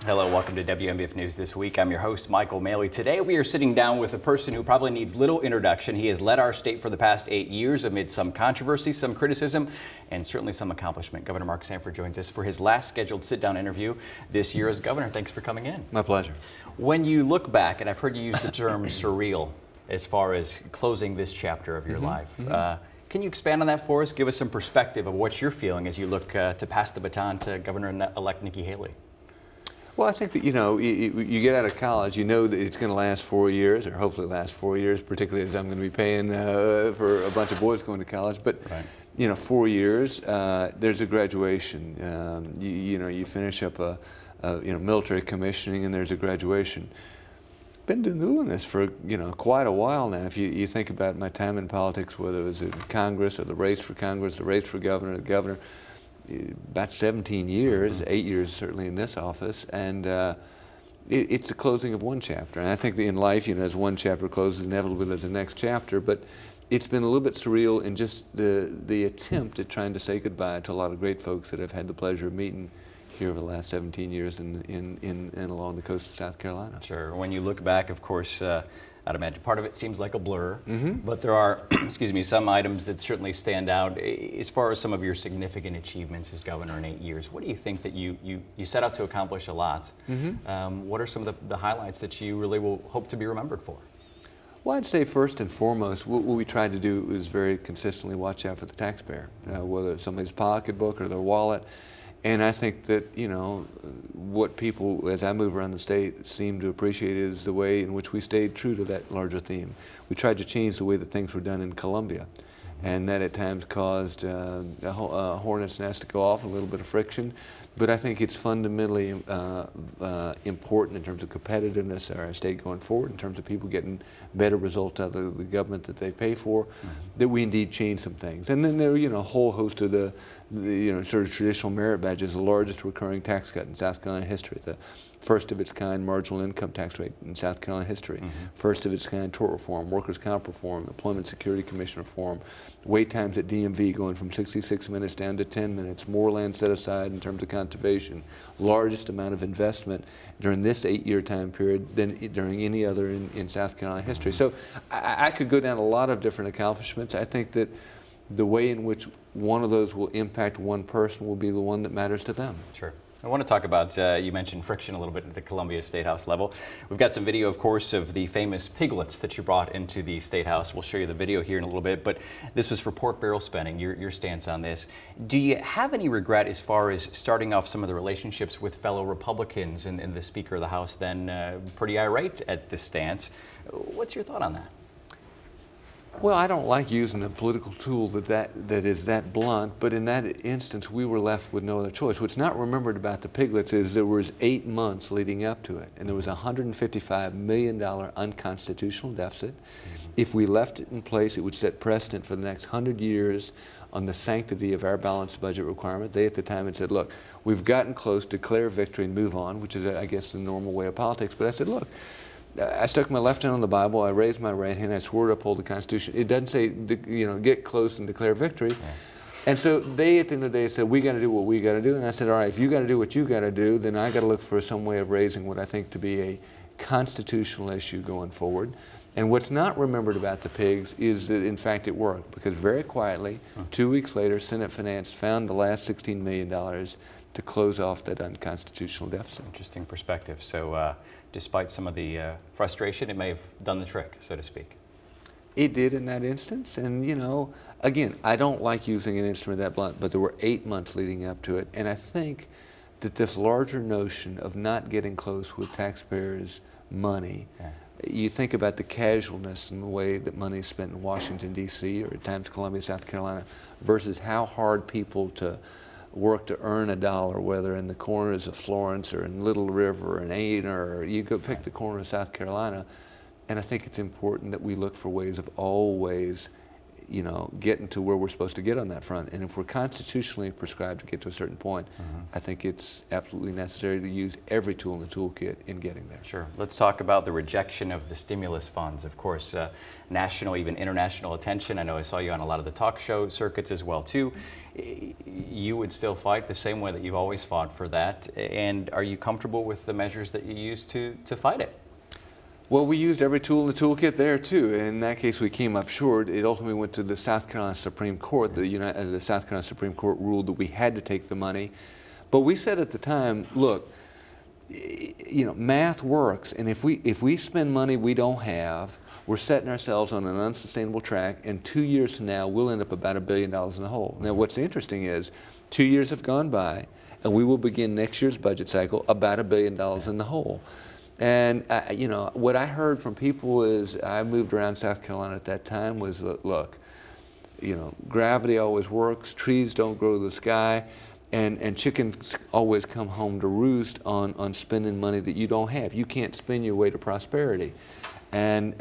Hello, welcome to WNBF News This Week. I'm your host, Michael Maley. Today we are sitting down with a person who probably needs little introduction. He has led our state for the past 8 years amid some controversy, some criticism, and certainly some accomplishment. Governor Mark Sanford joins us for his last scheduled sit-down interview this year as governor. Thanks for coming in. My pleasure. When you look back, and I've heard you use the term surreal as far as closing this chapter of your life, can you expand on that for us? Give us some perspective of what you're feeling as you look to pass the baton to Governor-elect Nikki Haley. Well, I think that, you get out of college, you know that it's going to last 4 years, or hopefully last 4 years, particularly as I'm going to be paying for a bunch of boys going to college. But, 4 years, there's a graduation. You finish up a military commissioning, and there's a graduation. Been doing this for, quite a while now. If you think about my time in politics, whether it was in Congress or the race for Congress, the race for governor, the governor, about 17 years, 8 years certainly in this office, and it's the closing of one chapter. And I think that in life, as one chapter closes, inevitably there's a next chapter, but it's been a little bit surreal in just the attempt at trying to say goodbye to a lot of great folks that I've had the pleasure of meeting here over the last 17 years in along the coast of South Carolina. Sure. When you look back, of course, I'd imagine part of it seems like a blur, but there are, excuse me, some items that certainly stand out. As far as some of your significant achievements as governor in 8 years, what do you think that you set out to accomplish a lot? What are some of the highlights that you really will hope to be remembered for? Well, I'd say first and foremost, what we tried to do is very consistently watch out for the taxpayer, whether it's somebody's pocketbook or their wallet. And I think that, what people, as I move around the state, seem to appreciate is the way in which we stayed true to that larger theme. We tried to change the way that things were done in Columbia, and that at times caused a hornet's nest to go off, a little bit of friction. But I think it's fundamentally important in terms of competitiveness of our state going forward, in terms of people getting better results out of the government that they pay for, that we indeed change some things. And then there are, a whole host of the sort of traditional merit badges, the largest recurring tax cut in South Carolina history, the first of its kind marginal income tax rate in South Carolina history, first of its kind tort reform, workers' comp reform, employment security commission reform, wait times at DMV going from 66 minutes down to 10 minutes, more land set aside in terms of conservation, largest amount of investment during this 8-year time period than during any other in South Carolina history. So I could go down a lot of different accomplishments. I think that the way in which one of those will impact one person will be the one that matters to them. Sure. I want to talk about, you mentioned friction a little bit at the Columbia State House level. We've got some video, of course, of the famous piglets that you brought into the State House. We'll show you the video here in a little bit, but this was for pork barrel spending, your stance on this. Do you have any regret as far as starting off some of the relationships with fellow Republicans and the Speaker of the House then pretty irate at this stance? What's your thought on that? Well, I don't like using a political tool that is that blunt, but in that instance, we were left with no other choice. What's not remembered about the piglets is there was 8 months leading up to it, and there was a $155 million unconstitutional deficit. If we left it in place, it would set precedent for the next 100 years on the sanctity of our balanced budget requirement. They at the time had said, look, we've gotten close, declare victory and move on, which is, I guess, the normal way of politics. But I said, look, I stuck my left hand on the Bible, I raised my right hand, I swore to uphold the Constitution. It doesn't say, get close and declare victory. And so they, at the end of the day, said, we got to do what we got to do. And I said, all right, if you got to do what you got to do, then I got to look for some way of raising what I think to be a constitutional issue going forward. And what's not remembered about the pigs is that, in fact, it worked, because very quietly, 2 weeks later, Senate Finance found the last $16 million to close off that unconstitutional deficit. Interesting perspective. So despite some of the frustration, it may have done the trick, so to speak. It did in that instance. And, again, I don't like using an instrument that blunt, but there were 8 months leading up to it. And I think that this larger notion of not getting close with taxpayers' money, you think about the casualness in the way that money is spent in Washington, D.C., or at times Columbia, South Carolina, versus how hard people to work to earn a dollar, whether in the corners of Florence or in Little River or in Aner, or you go pick the corner of South Carolina. And I think it's important that we look for ways of always you know, getting to where we're supposed to get on that front. And if we're constitutionally prescribed to get to a certain point, I think it's absolutely necessary to use every tool in the toolkit in getting there. Sure. Let's talk about the rejection of the stimulus funds. Of course, national, even international attention. I know I saw you on a lot of the talk show circuits as well, too. You would still fight the same way that you've always fought for that. And are you comfortable with the measures that you used to fight it? Well, we used every tool in the toolkit there, too. In that case, we came up short. It ultimately went to the South Carolina Supreme Court. The South Carolina Supreme Court ruled that we had to take the money. But we said at the time, look, you know, math works. And if we spend money we don't have, we're setting ourselves on an unsustainable track. And 2 years from now, we'll end up about $1 billion in the hole. Now, what's interesting is 2 years have gone by, and we will begin next year's budget cycle about $1 billion in the hole. And, you know, what I heard from people is, I moved around South Carolina at that time, was, look, you know, gravity always works, trees don't grow to the sky, and chickens always come home to roost on spending money that you don't have. You can't spend your way to prosperity. And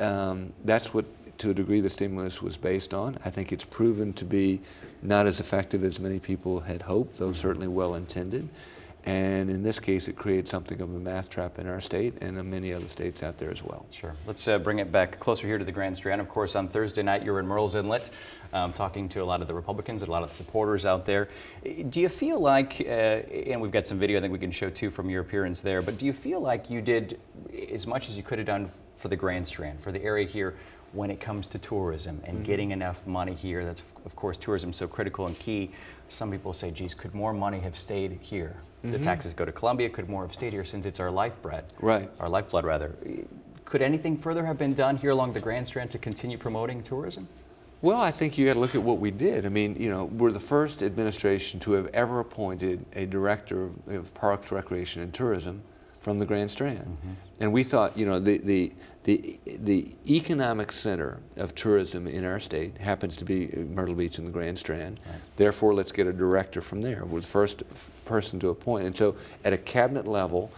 that's what, to a degree, the stimulus was based on. I think it's proven to be not as effective as many people had hoped, though certainly well-intended. And in this case, it creates something of a math trap in our state and in many other states out there as well. Sure. Let's bring it back closer here to the Grand Strand. Of course, on Thursday night, you were in Murrells Inlet talking to a lot of the Republicans and a lot of the supporters out there. Do you feel like, and we've got some video I think we can show too from your appearance there, but do you feel like you did as much as you could have done for the Grand Strand, for the area here, when it comes to tourism and getting enough money here? That's, of course, tourism so critical and key. Some people say, geez, could more money have stayed here? The taxes go to Columbia. Could more have stayed here since it's our lifeblood? Right. Our lifeblood, rather. Could anything further have been done here along the Grand Strand to continue promoting tourism? Well, I think you got to look at what we did. I mean, you know, we're the first administration to have ever appointed a director of Parks, Recreation, and Tourism from the Grand Strand. And we thought, you know, the economic center of tourism in our state happens to be Myrtle Beach and the Grand Strand. Right. Therefore, let's get a director from there. We're the first person to appoint. And so at a cabinet level,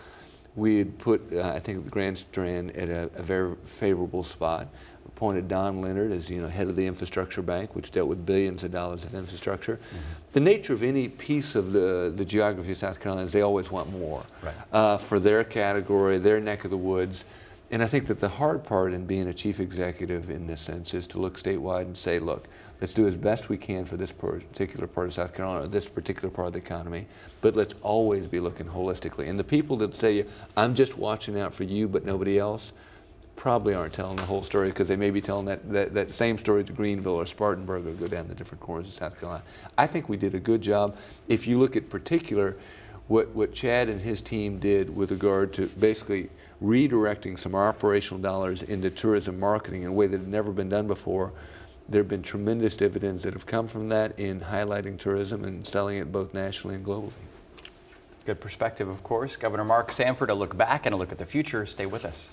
we had put, I think, the Grand Strand at a very favorable spot. Appointed Don Leonard as, you know, head of the Infrastructure Bank, which dealt with billions of dollars of infrastructure. The nature of any piece of the geography of South Carolina is they always want more for their category, their neck of the woods. And I think that the hard part in being a chief executive in this sense is to look statewide and say, look, let's do as best we can for this particular part of South Carolina, this particular part of the economy, but let's always be looking holistically. And the people that say, I'm just watching out for you but nobody else, probably aren't telling the whole story, because they may be telling that same story to Greenville or Spartanburg or go down the different corners of South Carolina. I think we did a good job. If you look at particular what Chad and his team did with regard to basically redirecting some operational dollars into tourism marketing in a way that had never been done before, there have been tremendous dividends that have come from that in highlighting tourism and selling it both nationally and globally. Good perspective, of course. Governor Mark Sanford, a look back and a look at the future. Stay with us.